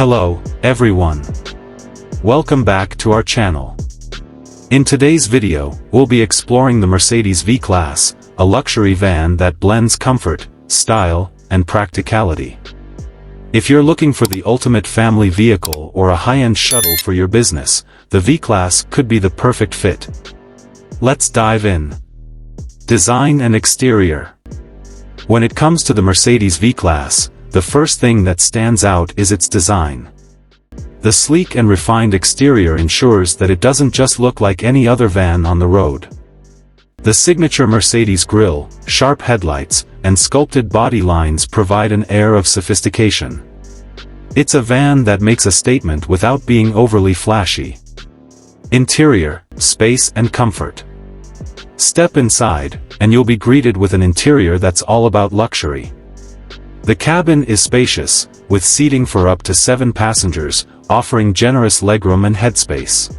Hello, everyone. Welcome back to our channel. In today's video, we'll be exploring the Mercedes V-Class, a luxury van that blends comfort, style, and practicality. If you're looking for the ultimate family vehicle or a high-end shuttle for your business, the V-Class could be the perfect fit. Let's dive in. Design and exterior. When it comes to the Mercedes V-Class, the first thing that stands out is its design. The sleek and refined exterior ensures that it doesn't just look like any other van on the road. The signature Mercedes grille, sharp headlights, and sculpted body lines provide an air of sophistication. It's a van that makes a statement without being overly flashy. Interior, space and comfort. Step inside, and you'll be greeted with an interior that's all about luxury. The cabin is spacious, with seating for up to 7 passengers, offering generous legroom and headspace.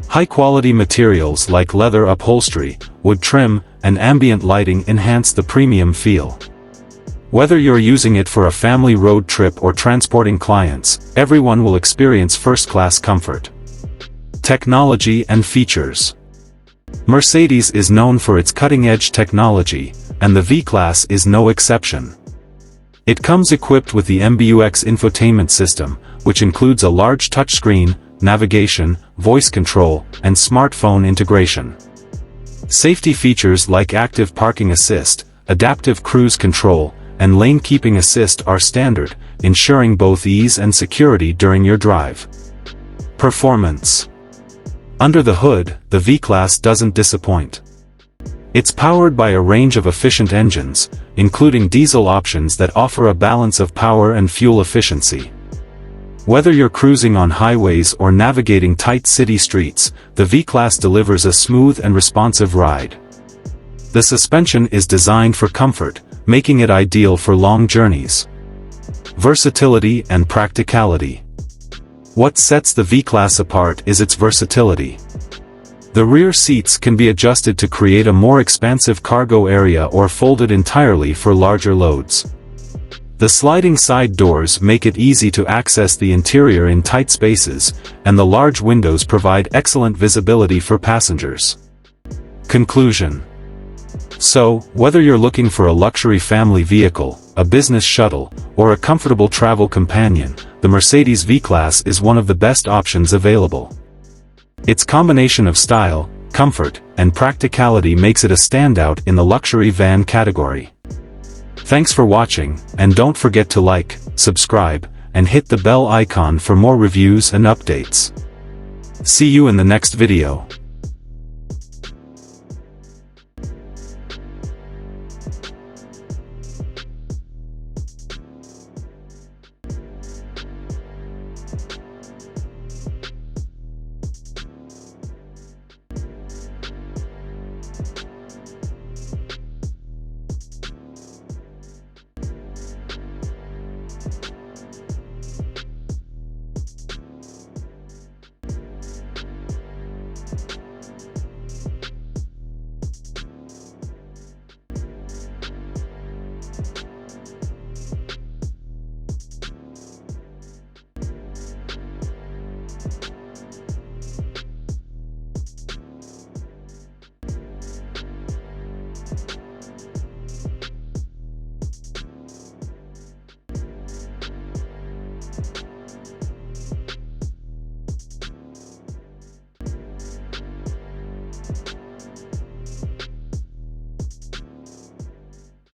High-quality materials like leather upholstery, wood trim, and ambient lighting enhance the premium feel. Whether you're using it for a family road trip or transporting clients, everyone will experience first-class comfort. Technology and features. Mercedes is known for its cutting-edge technology, and the V-Class is no exception. It comes equipped with the MBUX infotainment system, which includes a large touchscreen, navigation, voice control, and smartphone integration. Safety features like active parking assist, adaptive cruise control, and lane keeping assist are standard, ensuring both ease and security during your drive. Performance. Under the hood, the V-Class doesn't disappoint. It's powered by a range of efficient engines, including diesel options that offer a balance of power and fuel efficiency. Whether you're cruising on highways or navigating tight city streets, the V-Class delivers a smooth and responsive ride. The suspension is designed for comfort, making it ideal for long journeys. Versatility and practicality. What sets the V-Class apart is its versatility. The rear seats can be adjusted to create a more expansive cargo area or folded entirely for larger loads. The sliding side doors make it easy to access the interior in tight spaces, and the large windows provide excellent visibility for passengers. Conclusion. So, whether you're looking for a luxury family vehicle, a business shuttle, or a comfortable travel companion, the Mercedes V-Class is one of the best options available. Its combination of style, comfort, and practicality makes it a standout in the luxury van category. Thanks for watching, and don't forget to like, subscribe, and hit the bell icon for more reviews and updates. See you in the next video.